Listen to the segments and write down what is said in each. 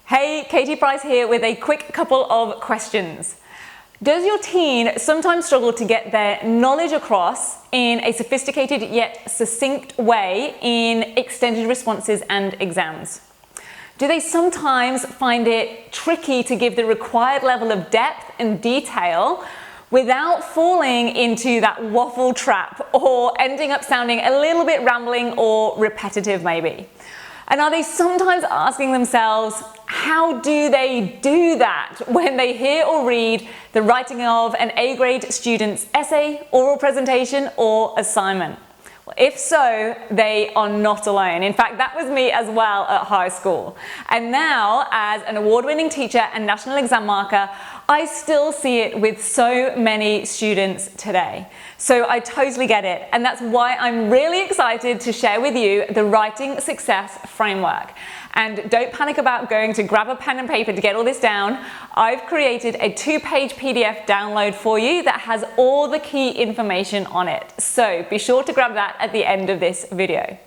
Hey, Katie Price here with a quick couple of questions. Does your teen sometimes struggle to get their knowledge across in a sophisticated yet succinct way in extended responses and exams? Do they sometimes find it tricky to give the required level of depth and detail without falling into that waffle trap or ending up sounding a little bit rambling or repetitive maybe? And are they sometimes asking themselves, how do they do that when they hear or read the writing of an A-grade student's essay, oral presentation, or assignment? Well, if so, they are not alone. In fact, that was me as well at high school. And now, as an award-winning teacher and national exam marker, I still see it with so many students today. So I totally get it, and that's why I'm really excited to share with you the Writing Success Framework. And don't panic about going to grab a pen and paper to get all this down. I've created a 2-page PDF download for you that has all the key information on it. So be sure to grab that at the end of this video.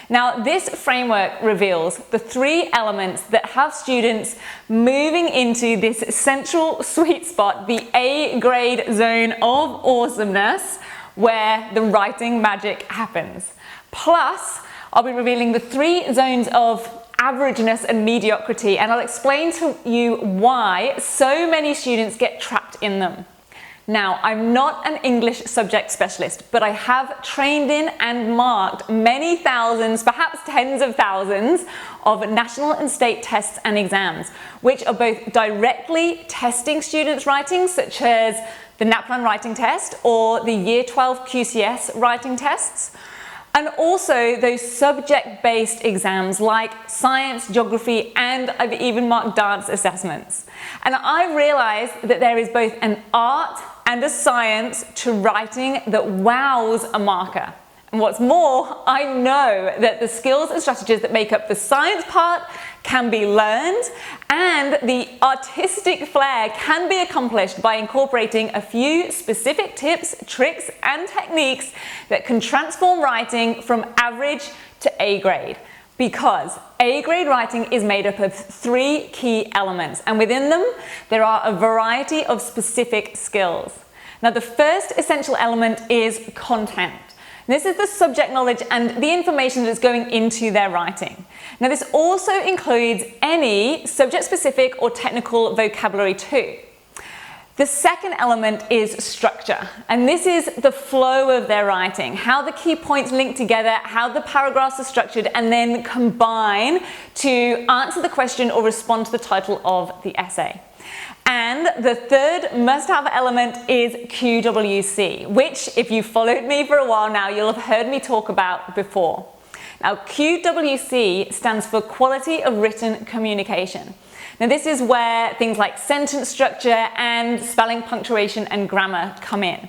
Now, this framework reveals the 3 elements that have students moving into this central sweet spot, the A-grade zone of awesomeness, where the writing magic happens. Plus, I'll be revealing the 3 zones of average-ness and mediocrity, and I'll explain to you why so many students get trapped in them. Now, I'm not an English subject specialist, but I have trained in and marked many thousands, perhaps tens of thousands, of national and state tests and exams, which are both directly testing students' writing, such as the NAPLAN writing test or the Year 12 QCS writing tests, and also those subject-based exams like science, geography, and I've even marked dance assessments. And I realize that there is both an art and a science to writing that wows a marker. And what's more, I know that the skills and strategies that make up the science part can be learned, and the artistic flair can be accomplished by incorporating a few specific tips, tricks, and techniques that can transform writing from average to A grade. Because A-grade writing is made up of 3 key elements, and within them there are a variety of specific skills. Now, the first essential element is content. This is the subject knowledge and the information that's going into their writing. Now, this also includes any subject-specific or technical vocabulary too. The second element is structure, and this is the flow of their writing, how the key points link together, how the paragraphs are structured, and then combine to answer the question or respond to the title of the essay. And the third must-have element is QWC, which, if you've followed me for a while now, you'll have heard me talk about before. Now, QWC stands for Quality of Written Communication. Now, this is where things like sentence structure and spelling, punctuation, and grammar come in.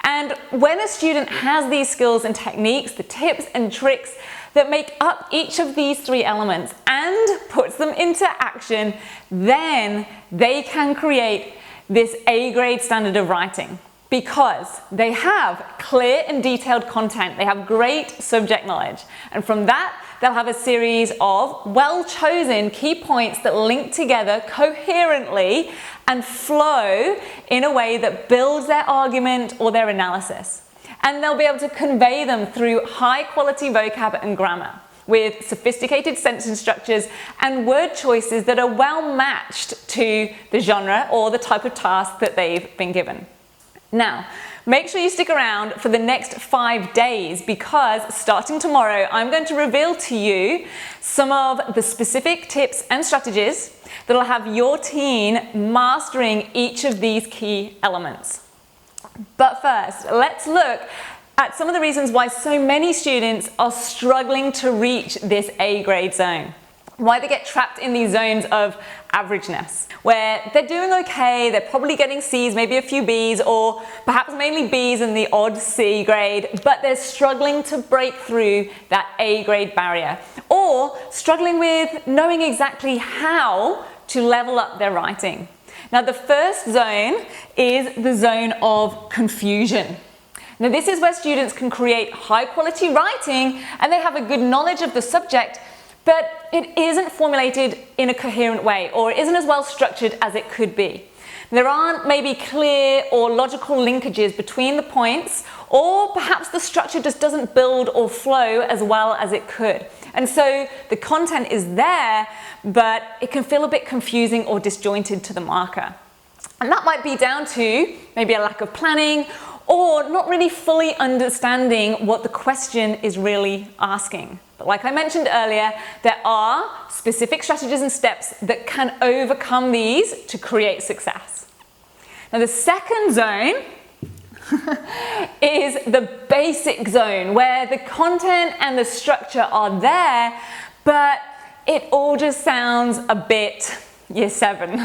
And when a student has these skills and techniques, the tips and tricks that make up each of these 3 elements and puts them into action, then they can create this A-grade standard of writing, because they have clear and detailed content, they have great subject knowledge, and from that they'll have a series of well-chosen key points that link together coherently and flow in a way that builds their argument or their analysis. And they'll be able to convey them through high-quality vocab and grammar, with sophisticated sentence structures and word choices that are well matched to the genre or the type of task that they've been given. Now, make sure you stick around for the next 5 days, because starting tomorrow, I'm going to reveal to you some of the specific tips and strategies that will have your teen mastering each of these key elements. But first, let's look at some of the reasons why so many students are struggling to reach this A-grade zone. Why they get trapped in these zones of average-ness, where they're doing okay, they're probably getting C's, maybe a few B's, or perhaps mainly B's and the odd C grade, but they're struggling to break through that A-grade barrier, or struggling with knowing exactly how to level up their writing. Now, the first zone is the zone of confusion. Now, this is where students can create high-quality writing and they have a good knowledge of the subject, but it isn't formulated in a coherent way, or it isn't as well structured as it could be. There aren't maybe clear or logical linkages between the points, or perhaps the structure just doesn't build or flow as well as it could. And so the content is there, but it can feel a bit confusing or disjointed to the marker. And that might be down to maybe a lack of planning, or not really fully understanding what the question is really asking. But like I mentioned earlier, there are specific strategies and steps that can overcome these to create success. Now the second zone is the basic zone, where the content and the structure are there, but it all just sounds a bit Year 7.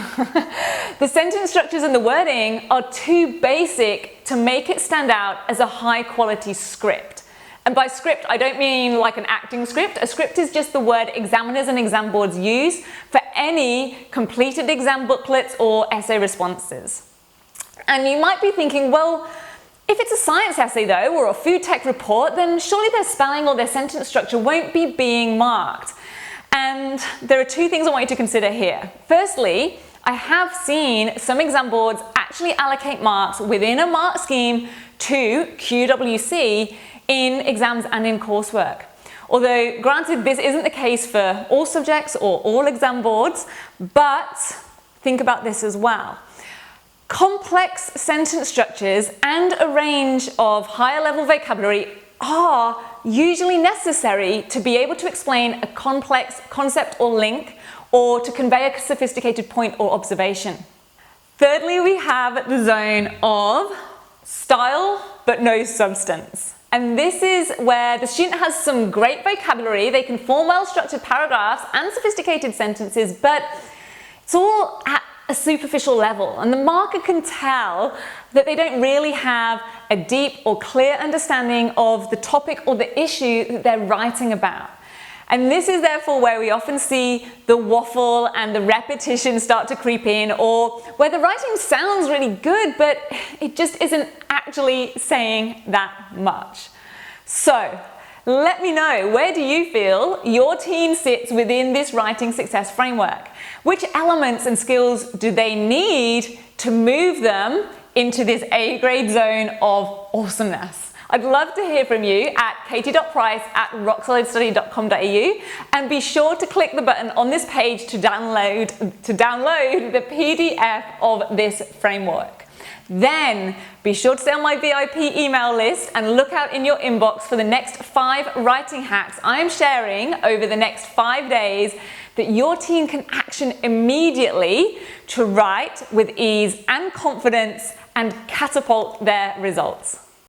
The sentence structures and the wording are too basic to make it stand out as a high quality script. And by script, I don't mean like an acting script. A script is just the word examiners and exam boards use for any completed exam booklets or essay responses. And you might be thinking, well, if it's a science essay though, or a food tech report, then surely their spelling or their sentence structure won't be being marked. And there are two things I want you to consider here. Firstly, I have seen some exam boards actually allocate marks within a mark scheme to QWC in exams and in coursework. Although, granted, this isn't the case for all subjects or all exam boards, but think about this as well. Complex sentence structures and a range of higher level vocabulary are usually necessary to be able to explain a complex concept or link, or to convey a sophisticated point or observation. Thirdly, we have the zone of style but no substance. And this is where the student has some great vocabulary, they can form well-structured paragraphs and sophisticated sentences, but it's all at a superficial level, and the marker can tell that they don't really have a deep or clear understanding of the topic or the issue that they're writing about. And this is therefore where we often see the waffle and the repetition start to creep in, or where the writing sounds really good, but it just isn't actually saying that much. So, let me know, where do you feel your teen sits within this writing success framework? Which elements and skills do they need to move them into this A-grade zone of awesomeness? I'd love to hear from you at katie.price@rocksolidstudy.com.au, and be sure to click the button on this page to download the PDF of this framework. Then be sure to stay on my VIP email list and look out in your inbox for the next 5 writing hacks I am sharing over the next 5 days that your teen can action immediately to write with ease and confidence and catapult their results.